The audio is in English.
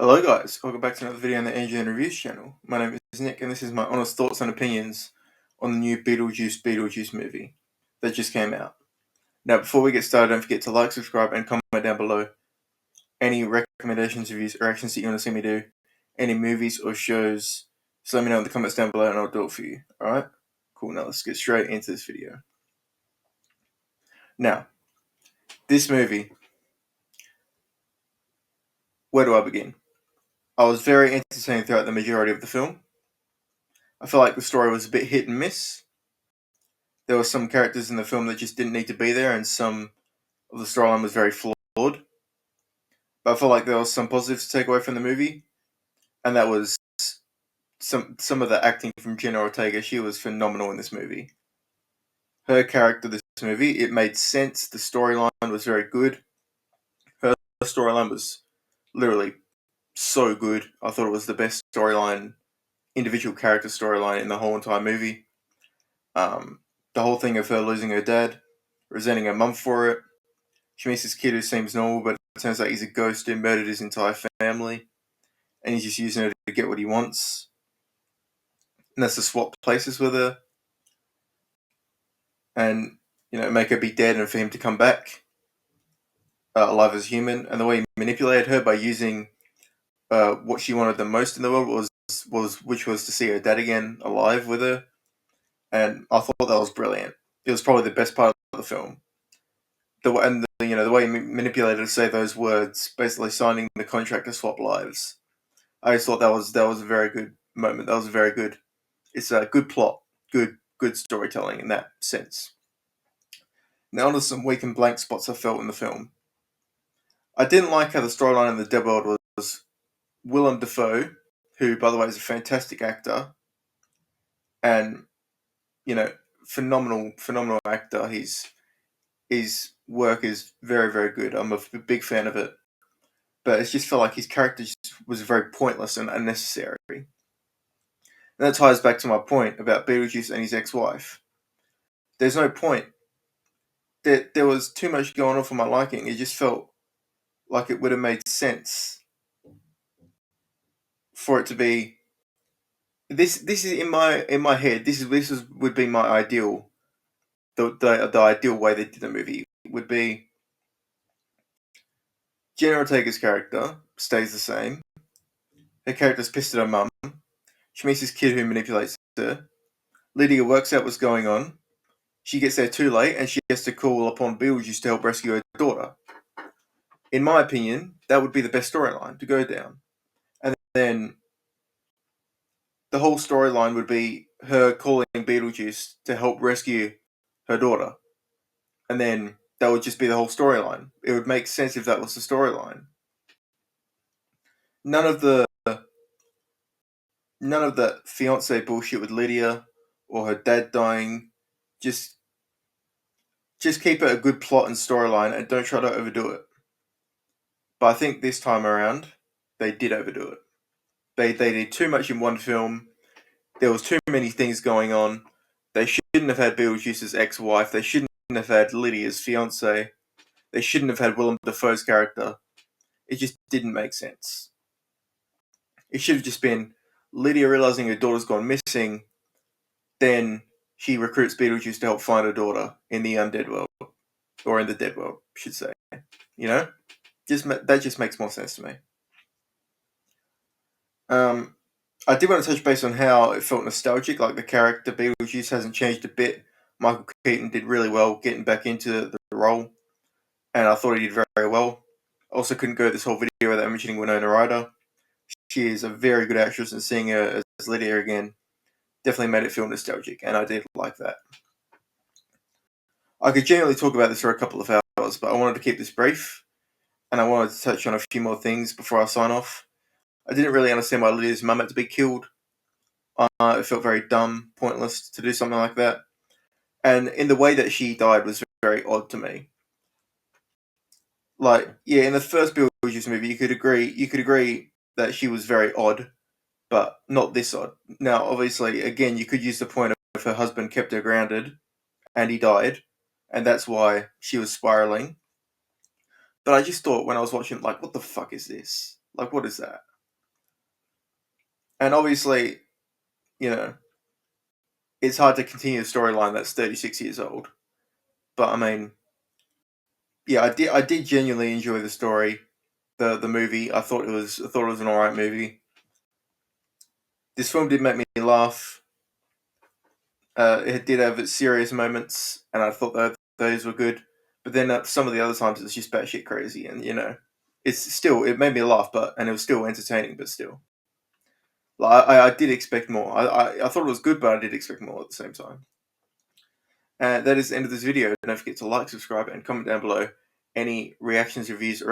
Hello guys, welcome back to another video on the Engine Reviews channel. My name is Nick and this is my honest thoughts and opinions on the new BeetleJuice movie that just came out. Now before we get started, don't forget to like, subscribe and comment down below any recommendations, reviews, or actions that you want to see me do, any movies or shows, so let me know in the comments down below and I'll do it for you. Alright? Cool, now let's get straight into this video. Now, this movie, where do I begin? I was very entertained throughout the majority of the film. I feel like the story was a bit hit and miss. There were some characters in the film that just didn't need to be there, and some of the storyline was very flawed. But I feel like there was some positives to take away from the movie, and that was some of the acting from Jenna Ortega. She was phenomenal in this movie. Her character, this movie, it made sense. The storyline was very good. Her storyline was literally so good. I thought it was the best storyline, individual character storyline in the whole entire movie. The whole thing of her losing her dad, resenting her mum for it. She meets this kid who seems normal, but it turns out he's a ghost who murdered his entire family, and he's just using her to get what he wants. And that's to swap places with her, and make her be dead, and for him to come back alive as human. And the way he manipulated her by using what she wanted the most in the world which was to see her dad again alive with her. And I thought that was brilliant. It was probably the best part of the film. The way he manipulated her to say those words, basically signing the contract to swap lives. I just thought that was a very good moment. That was very good. It's a good plot, good storytelling in that sense. Now onto some weak and blank spots I felt in the film. I didn't like how the storyline in the Dead World was Willem Dafoe, who by the way is a fantastic actor, and phenomenal actor. His work is very, very good. I'm a big fan of it. But it just felt like his character was very pointless and unnecessary. And that ties back to my point about BeetleJuice and his ex-wife. There's no point. There was too much going on for my liking. It just felt like it would have made sense for it to be. This is in my head. This would be my ideal. The ideal way they did the movie would be Jenna Ortega's character stays the same. Her character's pissed at her mum. She meets this kid who manipulates her. Lydia works out what's going on. She gets there too late and she has to call upon BeetleJuice to help rescue her daughter. In my opinion, that would be the best storyline to go down. And then the whole storyline would be her calling BeetleJuice to help rescue her daughter. And then that would just be the whole storyline. It would make sense if that was the storyline. None of the fiance bullshit with Lydia or her dad dying. Just keep it a good plot and storyline and don't try to overdo it. But I think this time around, they did overdo it. They did too much in one film. There was too many things going on. They shouldn't have had BeetleJuice's ex-wife. They shouldn't have had Lydia's fiance. They shouldn't have had Willem Dafoe's character. It just didn't make sense. It should have just been Lydia realizing her daughter's gone missing. Then she recruits BeetleJuice to help find her daughter in the undead world. Or in the dead world, I should say. That just makes more sense to me. I did want to touch base on how it felt nostalgic, like the character BeetleJuice hasn't changed a bit. Michael Keaton did really well getting back into the role, and I thought he did very, very well. Also couldn't go this whole video without mentioning Winona Ryder. She is a very good actress, and seeing her as Lydia again definitely made it feel nostalgic, and I did like that. I could generally talk about this for a couple of hours, but I wanted to keep this brief, and I wanted to touch on a few more things before I sign off. I didn't really understand why Lydia's mum had to be killed. It felt very dumb, pointless to do something like that. And in the way that she died was very odd to me. Like, yeah, in the first BeetleJuice movie, you could agree that she was very odd, but not this odd. Now, obviously, again, you could use the point of her husband kept her grounded, and he died, and that's why she was spiraling. But I just thought when I was watching, like, what the fuck is this? Like, what is that? And obviously, you know, it's hard to continue a storyline that's 36 years old. But I mean, yeah, I did genuinely enjoy the story, the movie. I thought it was an alright movie. This film did make me laugh. It did have its serious moments, and I thought that those were good. But then some of the other times it's just batshit crazy, and it made me laugh, and it was still entertaining, but still, like I did expect more. I thought it was good, but I did expect more at the same time. And that is the end of this video. Don't forget to like, subscribe, and comment down below any reactions, reviews, or